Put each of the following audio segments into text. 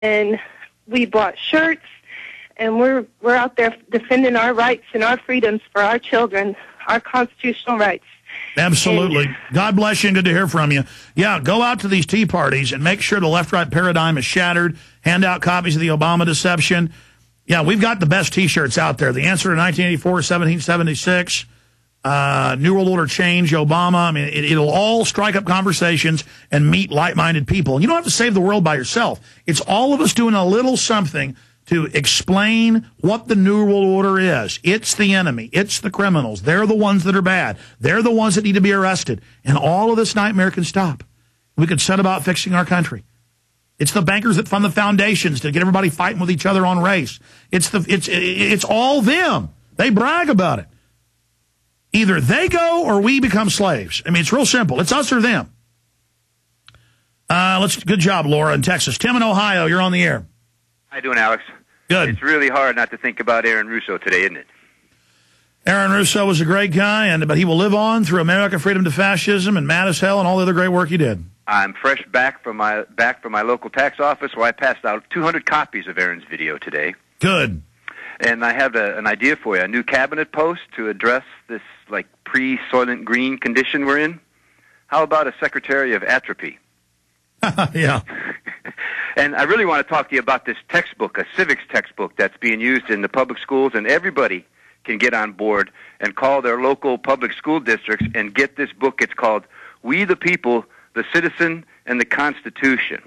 and we bought shirts, and we're out there defending our rights and our freedoms for our children, our constitutional rights. Absolutely. God bless you and good to hear from you. Yeah, go out to these tea parties and make sure the left-right paradigm is shattered. Hand out copies of the Obama deception. Yeah, we've got the best T-shirts out there. The Answer to 1984, 1776, New World Order Change, Obama. I mean, it'll all strike up conversations and meet like-minded people. And you don't have to save the world by yourself. It's all of us doing a little something to explain what the New World Order is. It's the enemy. It's the criminals. They're the ones that are bad. They're the ones that need to be arrested. And all of this nightmare can stop. We could set about fixing our country. It's the bankers that fund the foundations to get everybody fighting with each other on race. It's all them. They brag about it. Either they go or we become slaves. I mean, it's real simple. It's us or them. Good job, Laura in Texas. Tim in Ohio, you're on the air. How you doing, Alex? Good. It's really hard not to think about Aaron Russo today, isn't it? Aaron Russo was a great guy, but he will live on through America, Freedom to Fascism, and Mad as Hell, and all the other great work he did. I'm fresh back from my local tax office, where I passed out 200 copies of Aaron's video today. Good. And I have an idea for you, a new cabinet post to address this pre-Soylent Green condition we're in. How about a Secretary of Atrophy? Yeah. And I really want to talk to you about this textbook, a civics textbook that's being used in the public schools, and everybody can get on board and call their local public school districts and get this book. It's called We the People, the Citizen, and the Constitution.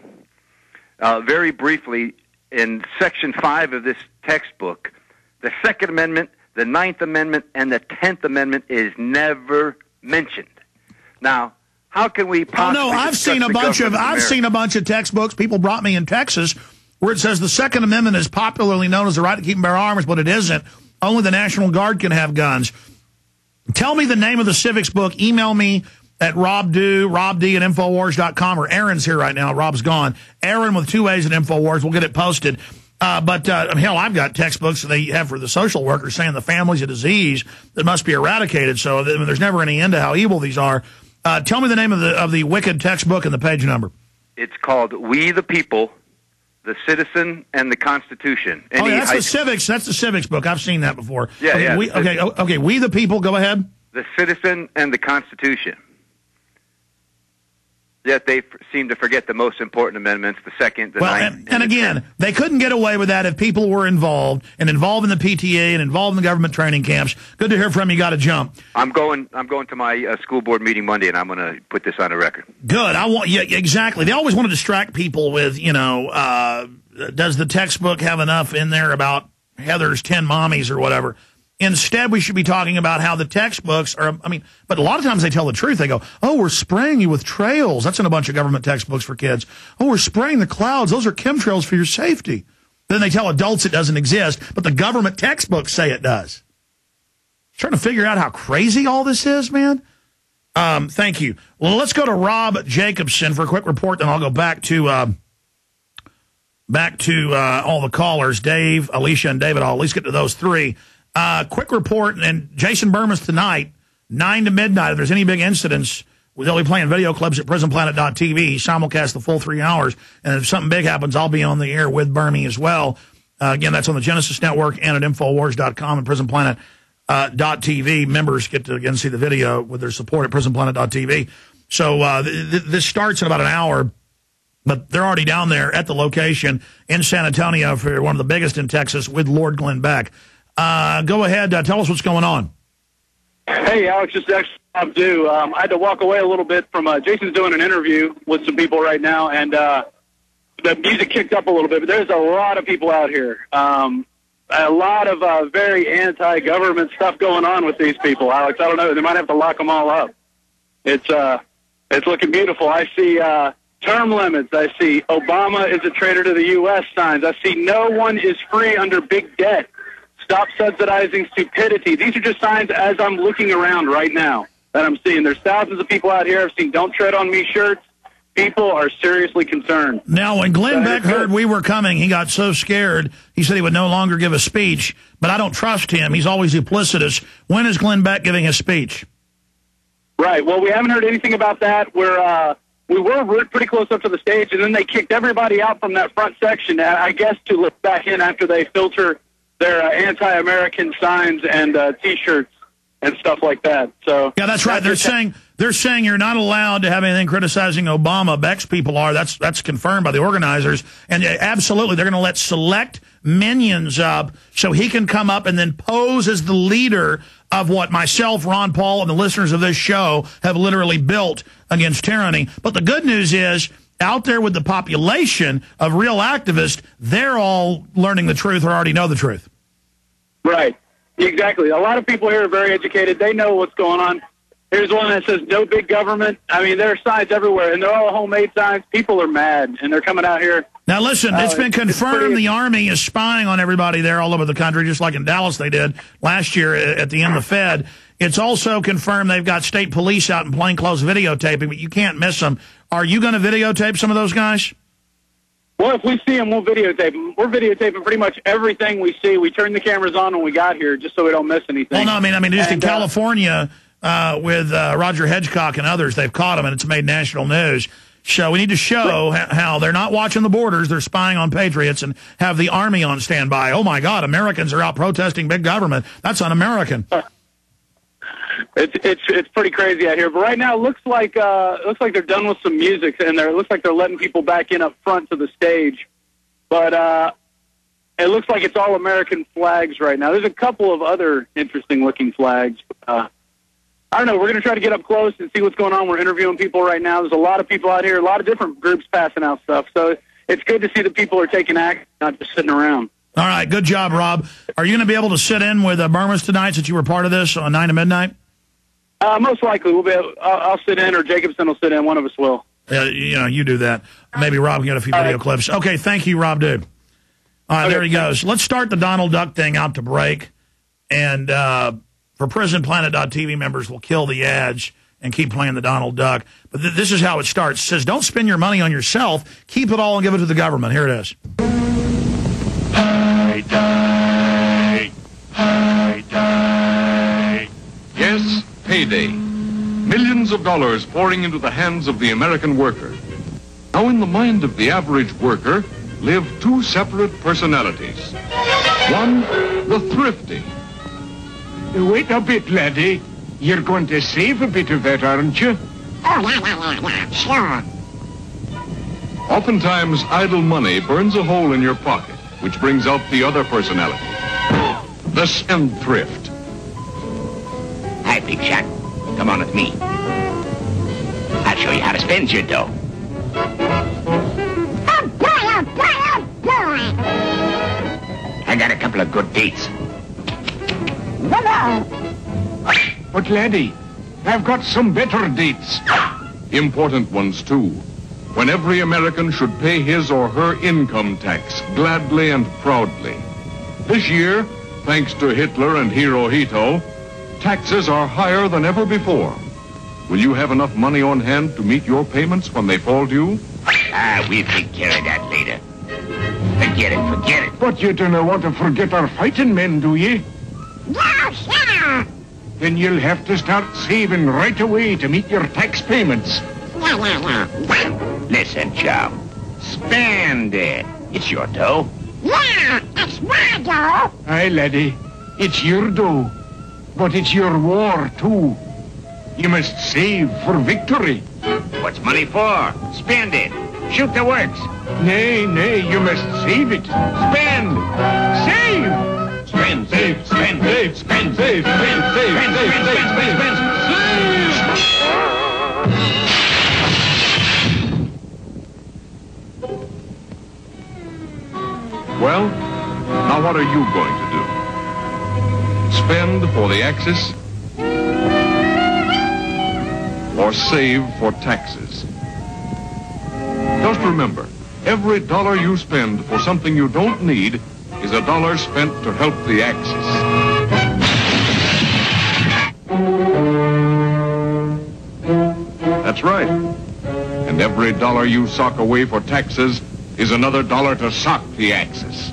Very briefly, in Section 5 of this textbook, the Second Amendment, the Ninth Amendment, and the 10th Amendment is never mentioned. Now, how can we possibly... Oh, no, I've seen a bunch of textbooks people brought me in Texas where it says the Second Amendment is popularly known as the right to keep and bear arms, but it isn't. Only the National Guard can have guns. Tell me the name of the civics book. Email me at Rob D at Infowars.com, or Aaron's here right now. Rob's gone. Aaron with 2 A's at Infowars. We'll get it posted. Hell, I've got textbooks that they have for the social workers saying the family's a disease that must be eradicated. So there's never any end to how evil these are. Tell me the name of the wicked textbook and the page number. It's called We the People, the Citizen, and the Constitution. That's the civics. That's the civics book. I've seen that before. Yeah, Okay. We the People. Go ahead. The Citizen and the Constitution. Yet they seem to forget the most important amendments, the Second, the Ninth. And again, they couldn't get away with that if people were involved in the PTA and involved in the government training camps. Good to hear from you. Got to jump. I'm going to my school board meeting Monday, and I'm going to put this on the record. Good. Exactly. They always want to distract people with, does the textbook have enough in there about Heather's 10 mommies or whatever? Instead, we should be talking about how the textbooks are, but a lot of times they tell the truth. They go, oh, we're spraying you with trails. That's in a bunch of government textbooks for kids. Oh, we're spraying the clouds. Those are chemtrails for your safety. Then they tell adults it doesn't exist, but the government textbooks say it does. Trying to figure out how crazy all this is, man. Thank you. Well, let's go to Rob Jacobson for a quick report, then I'll go back to all the callers, Dave, Alicia, and David. I'll at least get to those three. Quick report, and Jason Burmas tonight, 9 to midnight. If there's any big incidents, they'll be playing video clips at prisonplanet.tv, simulcast the full 3 hours. And if something big happens, I'll be on the air with Burmy as well. Again, that's on the Genesis Network and at Infowars.com and prisonplanet.tv. Members get to, again, see the video with their support at prisonplanet.tv. So this starts in about an hour, but they're already down there at the location in San Antonio for one of the biggest in Texas with Lord Glenn Beck. Go ahead. Tell us what's going on. Hey, Alex, just actually due. I had to walk away a little bit from Jason's doing an interview with some people right now, and the music kicked up a little bit, but there's a lot of people out here. A lot of very anti-government stuff going on with these people, Alex. I don't know. They might have to lock them all up. It's looking beautiful. I see term limits. I see Obama is a traitor to the U.S. signs. I see no one is free under big debt. Stop subsidizing stupidity. These are just signs as I'm looking around right now that I'm seeing. There's thousands of people out here. I've seen Don't Tread on Me shirts. People are seriously concerned. Now, when Glenn Beck heard we were coming, he got so scared, he said he would no longer give a speech. But I don't trust him. He's always duplicitous. When is Glenn Beck giving his speech? Right. Well, we haven't heard anything about that. We're we were pretty close up to the stage, and then they kicked everybody out from that front section, I guess, to let back in after they filter their anti-American signs and T-shirts and stuff like that. So yeah, that's right. They're saying you're not allowed to have anything criticizing Obama. Beck's people are. That's confirmed by the organizers. And absolutely, they're going to let select minions up so he can come up and then pose as the leader of what myself, Ron Paul, and the listeners of this show have literally built against tyranny. But the good news is, out there with the population of real activists, they're all learning the truth or already know the truth. Right. Exactly. A lot of people here are very educated. They know what's going on. Here's one that says, no big government. I mean, there are signs everywhere, and they're all homemade signs. People are mad, and they're coming out here. Now, listen, it's been confirmed the Army is spying on everybody there all over the country, just like in Dallas they did last year at the end of the Fed. It's also confirmed they've got state police out in plainclothes videotaping, but you can't miss them. Are you going to videotape some of those guys? Well, if we see them, we'll videotape them. We're videotaping pretty much everything we see. We turned the cameras on when we got here just so we don't miss anything. Well, no, I mean, just in California with Roger Hedgecock and others, they've caught him, and it's made national news. So we need to show how they're not watching the borders, they're spying on patriots, and have the Army on standby. Oh, my God, Americans are out protesting big government. That's un-American. It's pretty crazy out here, but right now it looks like they're done with some music, and it looks like they're letting people back in up front to the stage. But it looks like it's all American flags right now. There's a couple of other interesting looking flags. I don't know. We're going to try to get up close and see what's going on. We're interviewing people right now. There's a lot of people out here, a lot of different groups passing out stuff. So it's good to see that people are taking action, not just sitting around. All right, good job, Rob. Are you going to be able to sit in with Burma's tonight since you were part of this on 9 to midnight? Most likely. I'll sit in, or Jacobson will sit in. One of us will. You do that. Maybe Rob can get a few video clips. Okay, thank you, Rob, dude. All right, there he goes. Let's start the Donald Duck thing out to break. And for PrisonPlanet.tv members, we'll kill the ads and keep playing the Donald Duck. But this is how it starts. It says, don't spend your money on yourself. Keep it all and give it to the government. Here it is. Payday. Payday. Yes, payday. Millions of dollars pouring into the hands of the American worker. Now, in the mind of the average worker live two separate personalities. One, the thrifty. Wait a bit, laddie. You're going to save a bit of that, aren't you? Oh, yeah, sure. Oftentimes, idle money burns a hole in your pocket, which brings out the other personality, the spendthrift. Hi, big shot. Come on with me. I'll show you how to spend your dough. Oh, boy, oh, boy, oh, boy. I got a couple of good dates. Hello. But, laddie, I've got some better dates. Important ones, too. When every American should pay his or her income tax gladly and proudly. This year, thanks to Hitler and Hirohito, taxes are higher than ever before. Will you have enough money on hand to meet your payments when they fall due? We'll take care of that later. Forget it. But you don't want to forget our fighting men, do you? No, sir. Then you'll have to start saving right away to meet your tax payments. No. Listen, chum. Spend it. It's your dough. Yeah, it's my dough. Aye, laddie. It's your dough. But it's your war, too. You must save for victory. What's money for? Spend it. Shoot the works. Nay, you must save it. Spend. Save. Spend, save, spend, save, spend, save, spend, save, spend. Well, now what are you going to do? Spend for the Axis or save for taxes? Just remember, every dollar you spend for something you don't need is a dollar spent to help the Axis. That's right. And every dollar you sock away for taxes is another dollar to sock the Axis.